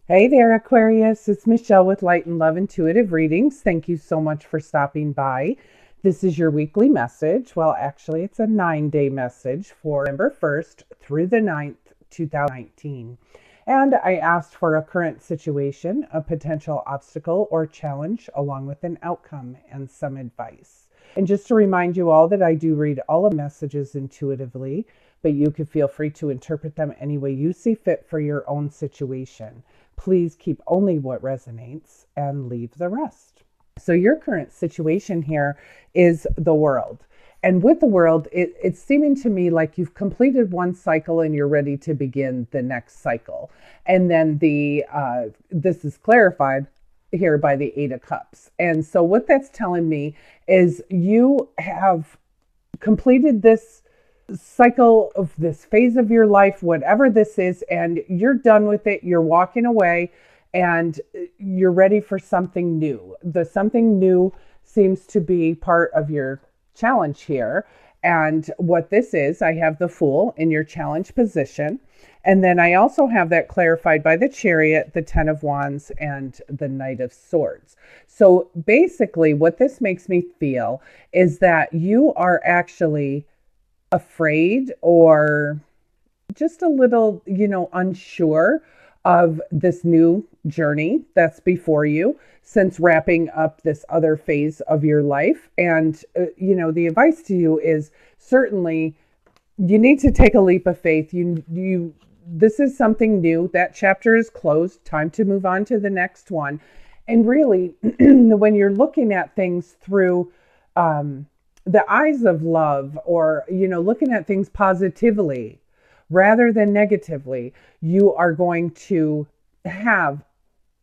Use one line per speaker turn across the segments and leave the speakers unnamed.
Hey there, Aquarius. It's Michelle with Light and Love Intuitive Readings. Thank you so much for stopping by. This is your weekly message. Well, actually, it's a 9-day message for November 1st through the 9th, 2019. And I asked for a current situation, a potential obstacle or challenge, along with an outcome and some advice. And just to remind you all that I do read all of the messages intuitively, but you can feel free to interpret them any way you see fit for your own situation. Please keep only what resonates and leave the rest. So your current situation here is the world. And with the world, it's seeming to me like you've completed one cycle and you're ready to begin the next cycle. And then this is clarified here by the Eight of Cups. And so what that's telling me is you have completed this cycle of this phase of your life, whatever this is, and you're done with it. You're walking away and you're ready for something new. The something new seems to be part of your challenge here. And what this is, I have the Fool in your challenge position. And then I also have that clarified by the Chariot, the Ten of Wands, and the Knight of Swords. So basically what this makes me feel is that you are actually afraid or just a little, unsure of this new journey that's before you since wrapping up this other phase of your life. And, the advice to you is certainly you need to take a leap of faith. This is something new. That chapter is closed. Time to move on to the next one. And really, when you're looking at things through, the eyes of love, or, looking at things positively rather than negatively, you are going to have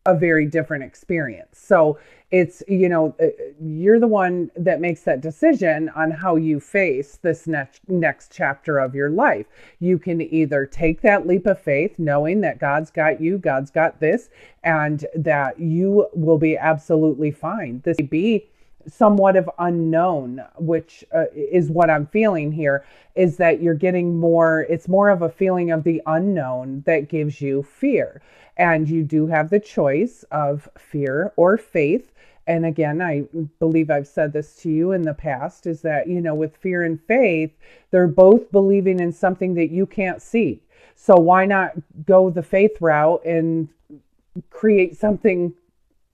a very different experience. So it's, you're the one that makes that decision on how you face this next chapter of your life. You can either take that leap of faith, knowing that God's got you, God's got this, and that you will be absolutely fine. This may be somewhat of unknown, which is what I'm feeling here, is that you're getting it's more of a feeling of the unknown that gives you fear. And you do have the choice of fear or faith. And again, I believe I've said this to you in the past, is that, with fear and faith, they're both believing in something that you can't see. So why not go the faith route and create something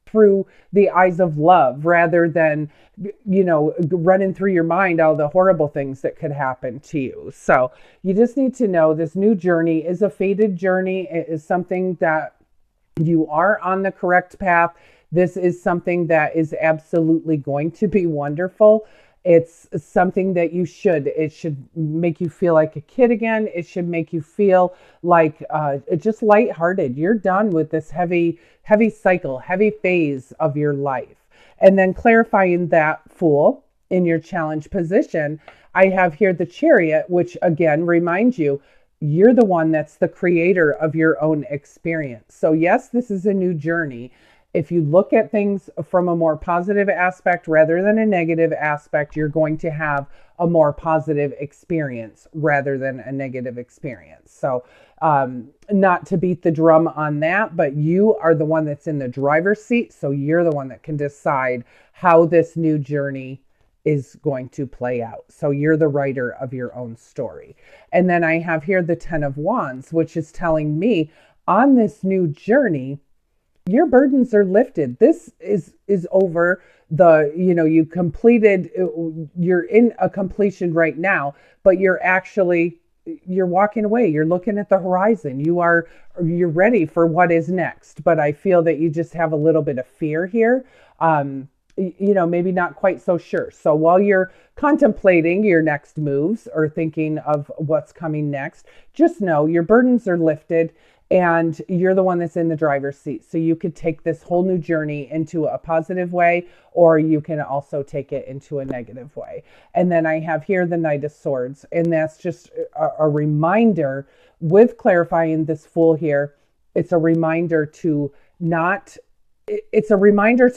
through the eyes of love, rather than, running through your mind all the horrible things that could happen to you. So you just need to know this new journey is a fated journey. It is something that you are on the correct path. This is something that is absolutely going to be wonderful. It's something that it should make you feel like a kid again. It should make you feel like just lighthearted. You're done with this heavy cycle, heavy phase of your life. And then clarifying that Fool in your challenge position, I have here the Chariot, which again reminds you, you're the one that's the creator of your own experience. So yes, this is a new journey. If you look at things from a more positive aspect rather than a negative aspect, you're going to have a more positive experience rather than a negative experience. So not to beat the drum on that, but you are the one that's in the driver's seat. So you're the one that can decide how this new journey is going to play out. So you're the writer of your own story. And then I have here the Ten of Wands, which is telling me on this new journey, your burdens are lifted. This is over. You completed, you're in a completion right now, but you're walking away. You're looking at the horizon. You're ready for what is next. But I feel that you just have a little bit of fear here. Maybe not quite so sure. So while you're contemplating your next moves or thinking of what's coming next, just know your burdens are lifted. And you're the one that's in the driver's seat. So you could take this whole new journey into a positive way, or you can also take it into a negative way. And then I have here the Knight of Swords. And that's just a reminder with clarifying this Fool here. It's a reminder to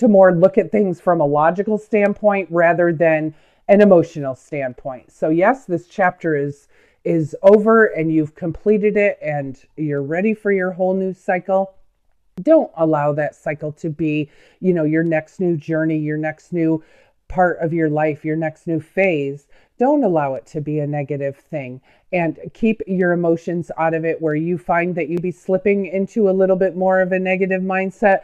more look at things from a logical standpoint rather than an emotional standpoint. So yes, this chapter is over and you've completed it and you're ready for your whole new cycle. Don't allow that cycle to be, your next new journey, your next new part of your life, your next new phase. Don't allow it to be a negative thing, and keep your emotions out of it. Where you find that you be slipping into a little bit more of a negative mindset,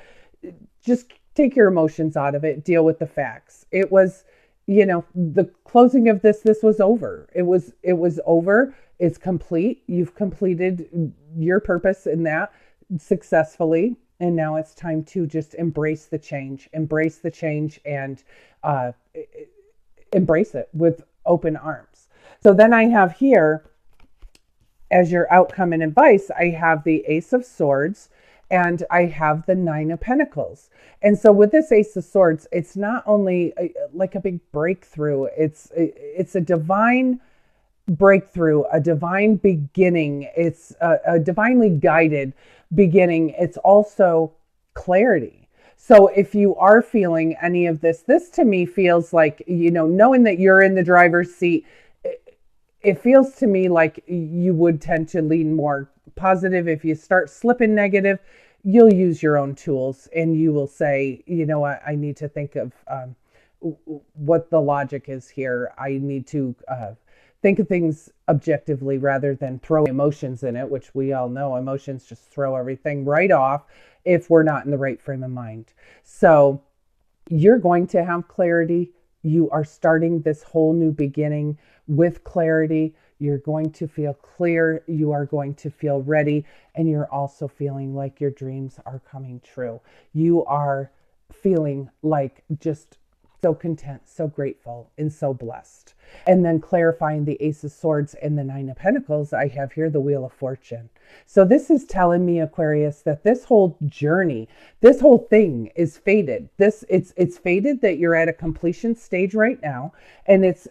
just take your emotions out of it. Deal with the facts. It was, the closing of this was over. It was over. It's complete. You've completed your purpose in that successfully. And now it's time to just embrace the change, and embrace it with open arms. So then I have here, as your outcome and advice, I have the Ace of Swords and I have the Nine of Pentacles. And so with this Ace of Swords, it's not only like a big breakthrough, it's a divine breakthrough, a divine beginning. It's a divinely guided beginning. It's also clarity. So if you are feeling any of this to me feels like, knowing that you're in the driver's seat, it feels to me like you would tend to lean more positive. If you start slipping negative, you'll use your own tools and you will say, I need to think of what the logic is here. I need to think of things objectively rather than throw emotions in it, which we all know emotions just throw everything right off if we're not in the right frame of mind. So you're going to have clarity. You are starting this whole new beginning with clarity. You're going to feel clear. You are going to feel ready. And you're also feeling like your dreams are coming true. You are feeling like just so content, so grateful, and so blessed. And then clarifying the Ace of Swords and the Nine of Pentacles, I have here the Wheel of Fortune. So this is telling me, Aquarius, that this whole journey, this whole thing is fated. It's fated that you're at a completion stage right now, and it's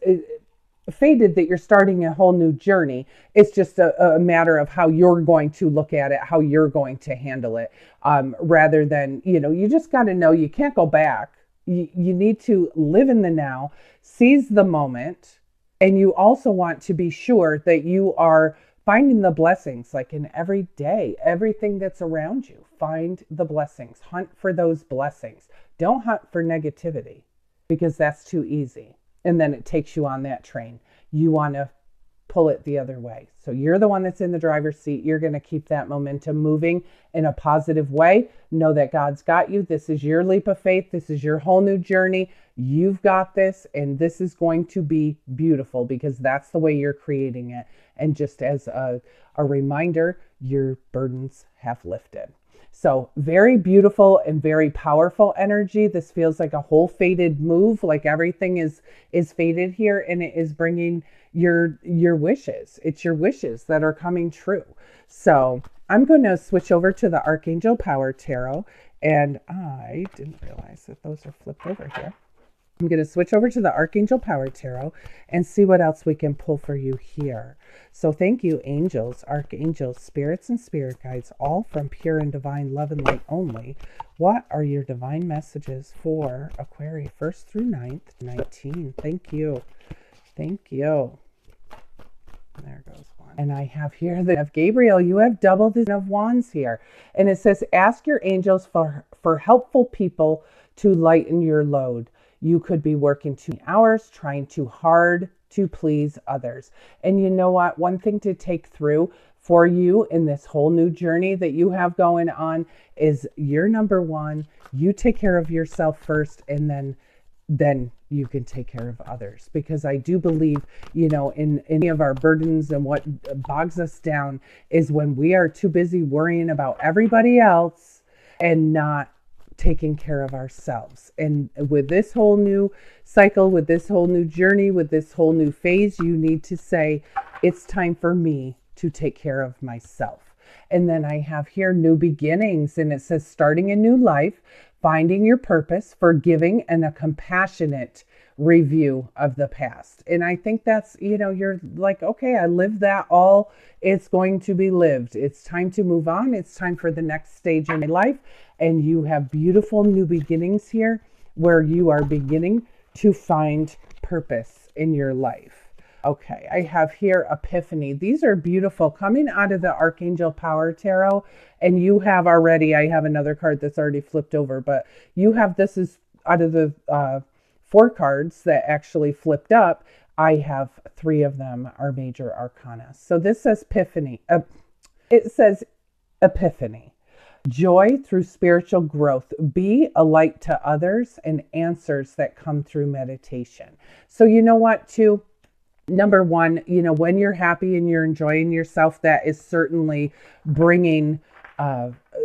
fated that you're starting a whole new journey. It's just a matter of how you're going to look at it, how you're going to handle it, rather than, you just got to know you can't go back. You need to live in the now, seize the moment, and you also want to be sure that you are finding the blessings, like in every day, everything that's around you. Find the blessings, hunt for those blessings. Don't hunt for negativity, because that's too easy. And then it takes you on that train. You want to pull it the other way. So you're the one that's in the driver's seat. You're going to keep that momentum moving in a positive way. Know that God's got you. This is your leap of faith. This is your whole new journey. You've got this, and this is going to be beautiful because that's the way you're creating it. And just as a reminder, your burdens have lifted. So very beautiful and very powerful energy. This feels like a whole fated move, like everything is fated here, and it is bringing your wishes. It's your wishes that are coming true. So I'm going to switch over to the Archangel Power Tarot, and I didn't realize that those are flipped over here. I'm going to switch over to the Archangel Power Tarot and see what else we can pull for you here. So thank you, angels, archangels, spirits, and spirit guides, all from pure and divine love and light only. What are your divine messages for Aquarius 1st through 9th, 19? Thank you. Thank you. There goes one. And I have here that Gabriel, you have double the of wands here. And it says, ask your angels for helpful people to lighten your load. You could be working too many hours, trying too hard to please others. And you know what? One thing to take through for you in this whole new journey that you have going on is you're number one. You take care of yourself first, and then you can take care of others. Because I do believe, in any of our burdens and what bogs us down is when we are too busy worrying about everybody else and not taking care of ourselves. And with this whole new cycle, with this whole new journey, with this whole new phase, you need to say, it's time for me to take care of myself. And then I have here new beginnings, and it says starting a new life, finding your purpose, forgiving, and a compassionate review of the past. And I think that's, you're like, okay, I lived that all. It's going to be lived. It's time to move on. It's time for the next stage in my life. And you have beautiful new beginnings here where you are beginning to find purpose in your life. Okay, I have here Epiphany. These are beautiful, coming out of the Archangel Power Tarot. And you have already, I have another card that's already flipped over, but you have, this is out of the 4 cards that actually flipped up. I have 3 of them are major arcana. So this says Epiphany. It says Epiphany. Joy through spiritual growth. Be a light to others, and answers that come through meditation. So you know what, too? Number one, when you're happy and you're enjoying yourself, that is certainly bringing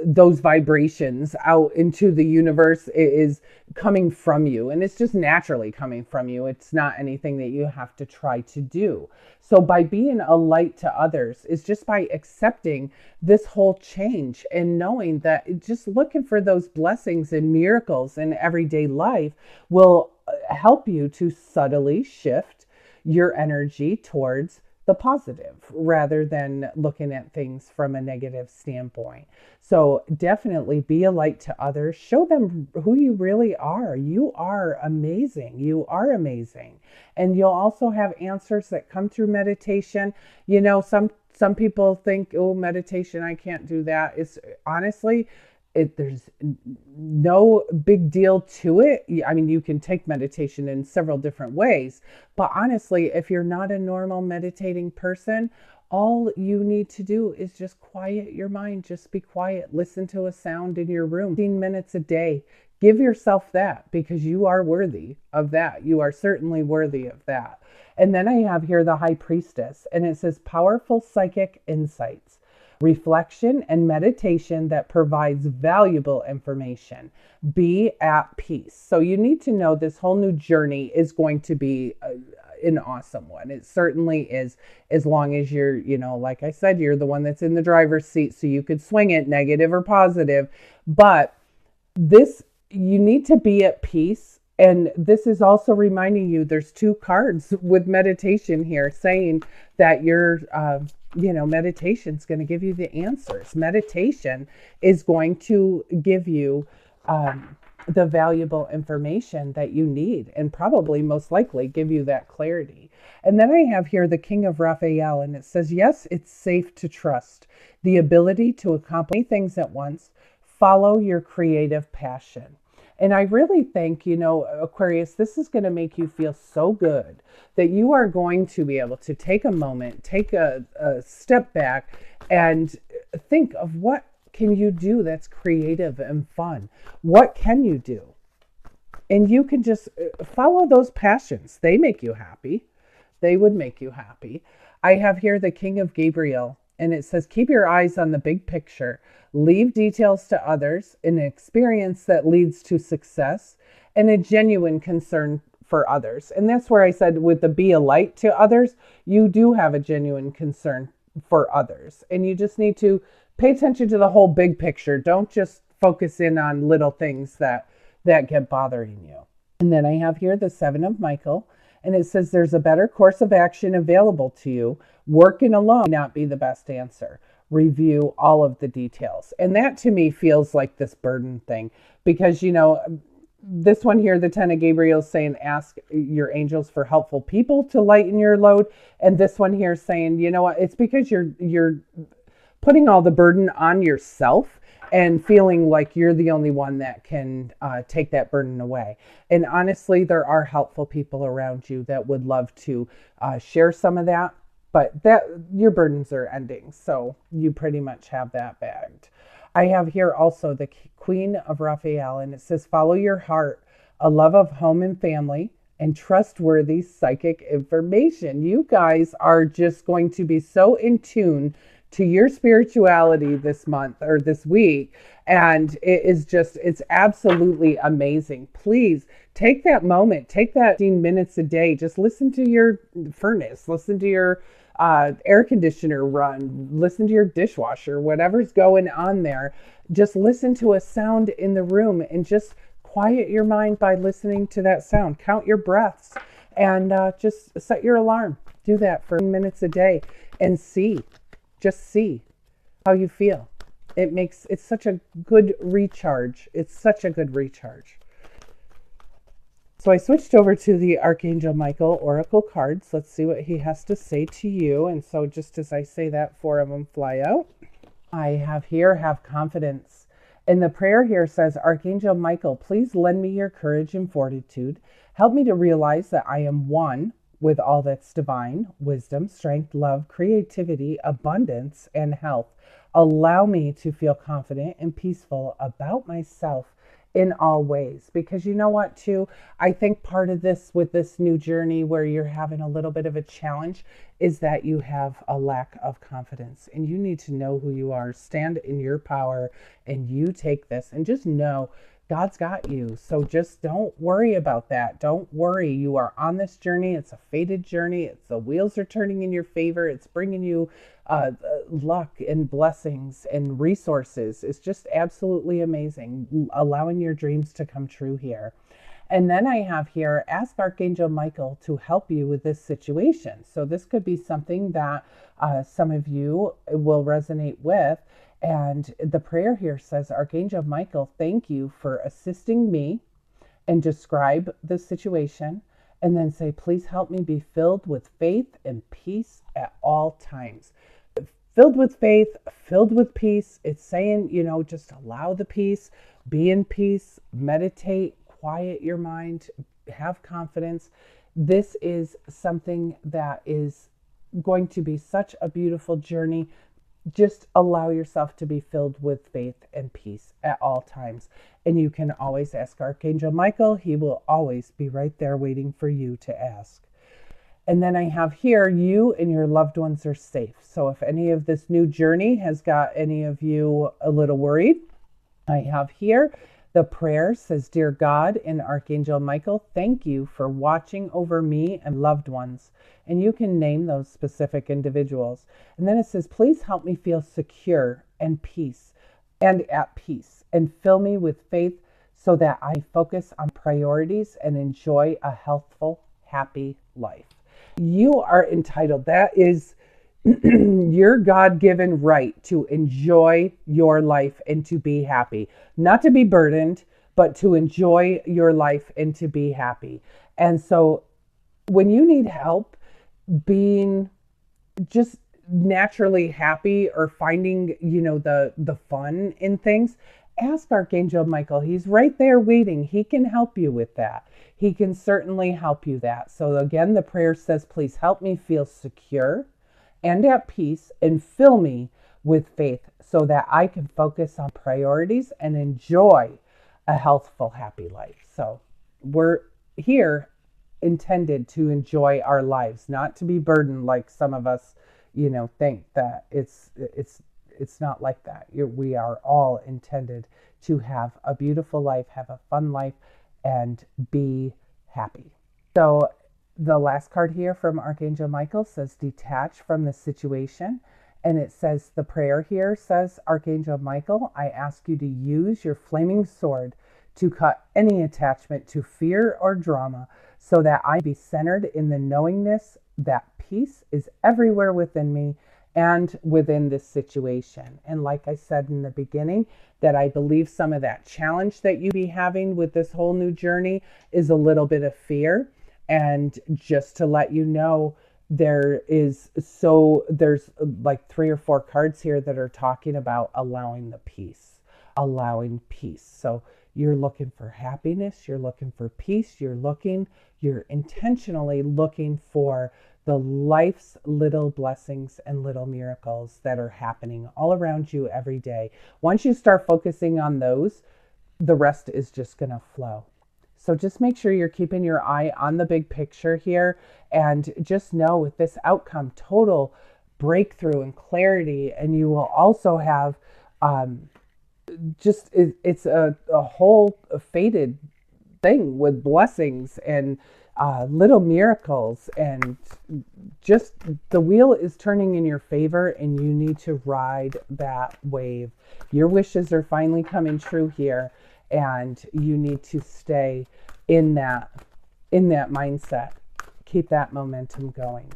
those vibrations out into the universe. It is coming from you, and it's just naturally coming from you. It's not anything that you have to try to do. So by being a light to others is just by accepting this whole change and knowing that just looking for those blessings and miracles in everyday life will help you to subtly shift your energy towards the positive rather than looking at things from a negative standpoint. So definitely be a light to others. Show them who you really are. You are amazing. You are amazing. And you'll also have answers that come through meditation. Some people think, oh, meditation, I can't do that. It's honestly, there's no big deal to it. I mean, you can take meditation in several different ways, but honestly, if you're not a normal meditating person, all you need to do is just quiet your mind. Just be quiet. Listen to a sound in your room. 15 minutes a day. Give yourself that, because you are worthy of that. You are certainly worthy of that. And then I have here the High Priestess, and it says powerful psychic insights. Reflection and meditation that provides valuable information. Be at peace. So you need to know this whole new journey is going to be an awesome one. It certainly is, as long as you're, like I said, you're the one that's in the driver's seat, so you could swing it negative or positive. But you need to be at peace. And this is also reminding you, there's 2 cards with meditation here saying that your meditation is going to give you the answers. Meditation is going to give you the valuable information that you need, and probably most likely give you that clarity. And then I have here the King of Raphael, and it says, yes, it's safe to trust the ability to accomplish things at once. Follow your creative passion. And I really think, Aquarius, this is going to make you feel so good that you are going to be able to take a moment, take a step back, and think of what can you do that's creative and fun? What can you do? And you can just follow those passions. They make you happy. They would make you happy. I have here the King of Gabriel, and it says, keep your eyes on the big picture. Leave details to others, an experience that leads to success, and a genuine concern for others. And that's where I said with the be a light to others, you do have a genuine concern for others. And you just need to pay attention to the whole big picture. Don't just focus in on little things that get bothering you. And then I have here the 7 of Michael, and it says there's a better course of action available to you. Working alone may not be the best answer. Review all of the details. And that to me feels like this burden thing, because, this one here, the 10 of Gabriel, is saying, ask your angels for helpful people to lighten your load. And this one here is saying, you know what, it's because you're putting all the burden on yourself and feeling like you're the only one that can take that burden away. And honestly, there are helpful people around you that would love to share some of that. But that your burdens are ending, so you pretty much have that bagged. I have here also the Queen of Raphael, and it says, follow your heart, a love of home and family, and trustworthy psychic information. You guys are just going to be so in tune to your spirituality this month or this week, and it's absolutely amazing. Please take that moment, take that 15 minutes a day, just listen to your furnace, listen to your air conditioner run, listen to your dishwasher, whatever's going on there. Just listen to a sound in the room and just quiet your mind by listening to that sound. Count your breaths and just set your alarm. Do that for minutes a day and just see how you feel. It's such a good recharge. It's such a good recharge. So I switched over to the Archangel Michael Oracle cards. Let's see what he has to say to you. And so just as I say that, 4 of them fly out. I have here, have confidence. And the prayer here says, Archangel Michael, please lend me your courage and fortitude. Help me to realize that I am one with all that's divine, wisdom, strength, love, creativity, abundance, and health. Allow me to feel confident and peaceful about myself in all ways. Because you know what, too? I think part of this with this new journey where you're having a little bit of a challenge is that you have a lack of confidence, and you need to know who you are. Stand in your power, and you take this and just know God's got you. So just don't worry about that. Don't worry. You are on this journey. It's a fated journey. It's the wheels are turning in your favor. It's bringing you luck and blessings and resources. It's just absolutely amazing. Allowing your dreams to come true here. And then I have here, ask Archangel Michael to help you with this situation. So this could be something that some of you will resonate with. And the prayer here says, Archangel Michael, thank you for assisting me, and describe the situation. And then say, please help me be filled with faith and peace at all times. Filled with faith, filled with peace. It's saying, just allow the peace, be in peace, meditate, quiet your mind, have confidence. This is something that is going to be such a beautiful journey. Just allow yourself to be filled with faith and peace at all times. And you can always ask Archangel Michael. He will always be right there waiting for you to ask. And then I have here, you and your loved ones are safe. So if any of this new journey has got any of you a little worried, I have here the prayer says, Dear God and Archangel Michael, thank you for watching over me and loved ones. And you can name those specific individuals. And then it says, please help me feel secure and at peace, and fill me with faith so that I focus on priorities and enjoy a healthful, happy life. You are entitled. That is your God-given right to enjoy your life and to be happy. Not to be burdened, but to enjoy your life and to be happy. And so when you need help being just naturally happy or finding, the fun in things, ask Archangel Michael. He's right there waiting. He can help you with that. He can certainly help you that. So again, the prayer says, please help me feel secure and at peace, and fill me with faith so that I can focus on priorities and enjoy a healthful, happy life. So we're here intended to enjoy our lives, not to be burdened like some of us, think that it's not like that. We are all intended to have a beautiful life, have a fun life, and be happy. So the last card here from Archangel Michael says, detach from the situation. And it says, the prayer here says, Archangel Michael, I ask you to use your flaming sword to cut any attachment to fear or drama so that I be centered in the knowingness that peace is everywhere within me and within this situation. And like I said in the beginning, that I believe some of that challenge that you be having with this whole new journey is a little bit of fear. And just to let you know, there's like 3 or 4 cards here that are talking about allowing peace. So you're looking for happiness, you're looking for peace, you're intentionally looking for the life's little blessings and little miracles that are happening all around you every day. Once you start focusing on those, the rest is just going to flow. So just make sure you're keeping your eye on the big picture here, and just know with this outcome, total breakthrough and clarity. And you will also have it's a whole fated thing with blessings and little miracles, and just the wheel is turning in your favor, and you need to ride that wave. Your wishes are finally coming true here, and you need to stay in that mindset. Keep that momentum going.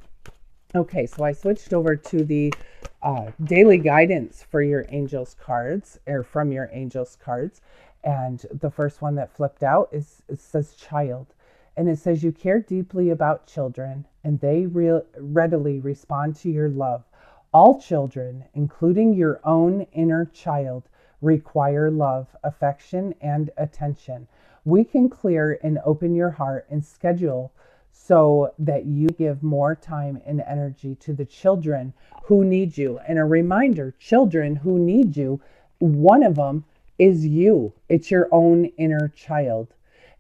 Okay, so I switched over to the daily guidance for your angels cards, or from your angels cards. And the first one that flipped out it says child. And it says you care deeply about children and they readily respond to your love. All children, including your own inner child, require love, affection, and attention. We can clear and open your heart and schedule so that you give more time and energy to the children who need you. And a reminder, children who need you, one of them is you. It's your own inner child.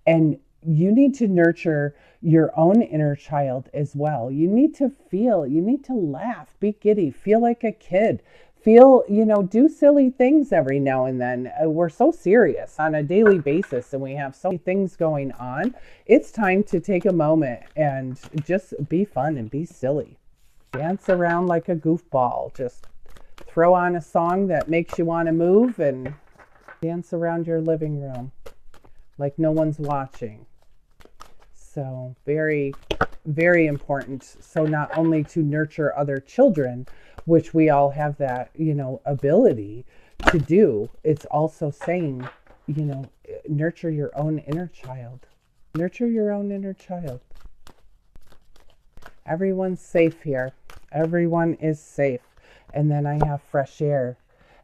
And you need to nurture your own inner child as well. You need to feel, you need to laugh, be giddy, feel like a kid. Feel, do silly things every now and then. We're so serious on a daily basis and we have so many things going on. It's time to take a moment and just be fun and be silly. Dance around like a goofball. Just throw on a song that makes you want to move and dance around your living room like no one's watching. So very, very important. So not only to nurture other children, which we all have that, ability to do, it's also saying, nurture your own inner child. Nurture your own inner child. Everyone's safe here. Everyone is safe. And then I have fresh air.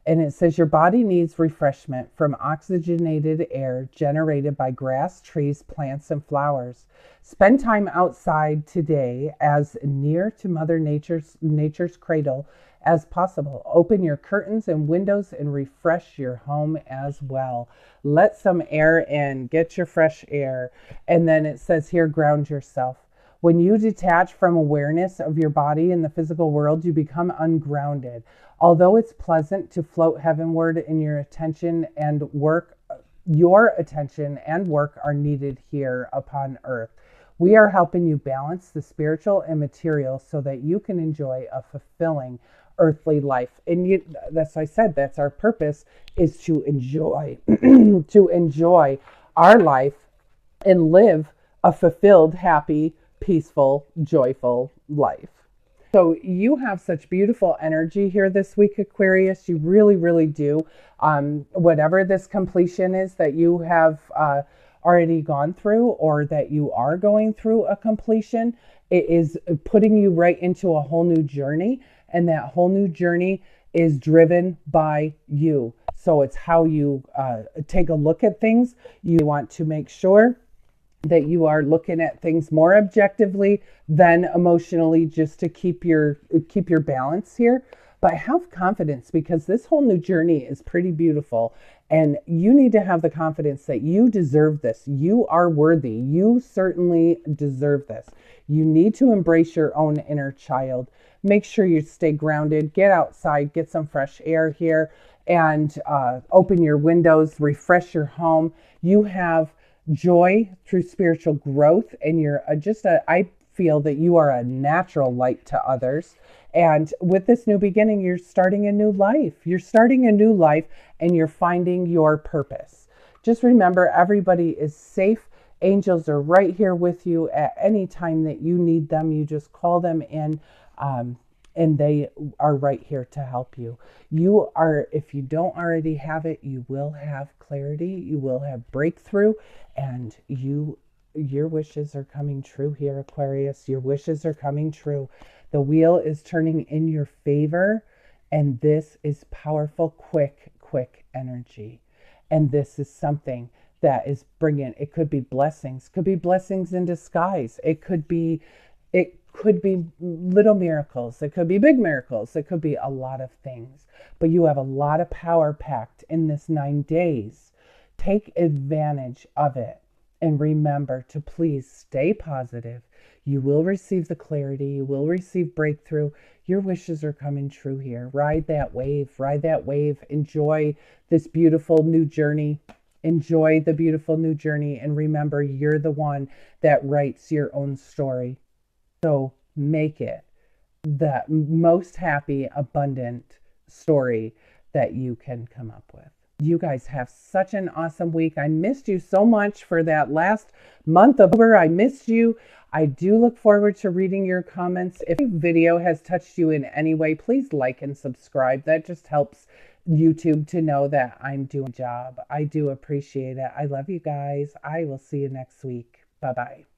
And it says your body needs refreshment from oxygenated air generated by grass, trees, plants, and flowers. Spend time outside today as near to Mother Nature's cradle as possible. Open your curtains and windows and refresh your home as well. Let some air in. Get your fresh air. And then it says here, ground yourself. When you detach from awareness of your body in the physical world, you become ungrounded. Although it's pleasant to float heavenward in your attention and work are needed here upon earth. We are helping you balance the spiritual and material so that you can enjoy a fulfilling earthly life. And that's why I said that's our purpose, is to enjoy to enjoy our life and live a fulfilled, happy, peaceful, joyful life. So you have such beautiful energy here this week, Aquarius. You really, really do. Whatever this completion is that you have already gone through, or that you are going through a completion, it is putting you right into a whole new journey. And that whole new journey is driven by you. So it's how you take a look at things. You want to make sure that you are looking at things more objectively than emotionally, just to keep your balance here. But have confidence, because this whole new journey is pretty beautiful, and you need to have the confidence that you deserve this. You are worthy. You certainly deserve this. You need to embrace your own inner child. Make sure you stay grounded. Get outside, get some fresh air here, and open your windows, refresh your home. You have joy through spiritual growth, and you're I feel that you are a natural light to others. And with this new beginning, you're starting a new life. You're starting a new life and you're finding your purpose. Just remember, everybody is safe. Angels are right here with you at any time that you need them. You just call them in, and they are right here to help you. You are, if you don't already have it, you will have clarity, you will have breakthrough, and your wishes are coming true here, Aquarius. Your wishes are coming true. The wheel is turning in your favor, and this is powerful, quick energy. And this is something that is bringing, it could be blessings in disguise. It could be little miracles. It could be big miracles. It could be a lot of things. But you have a lot of power packed in this 9 days. Take advantage of it. And remember to please stay positive. You will receive the clarity. You will receive breakthrough. Your wishes are coming true here. Ride that wave. Ride that wave. Enjoy this beautiful new journey. Enjoy the beautiful new journey. And remember, you're the one that writes your own story. So make it the most happy, abundant story that you can come up with. You guys have such an awesome week. I missed you so much for that last month of October. I missed you. I do look forward to reading your comments. If the video has touched you in any way, please like and subscribe. That just helps YouTube to know that I'm doing a job. I do appreciate it. I love you guys. I will see you next week. Bye-bye.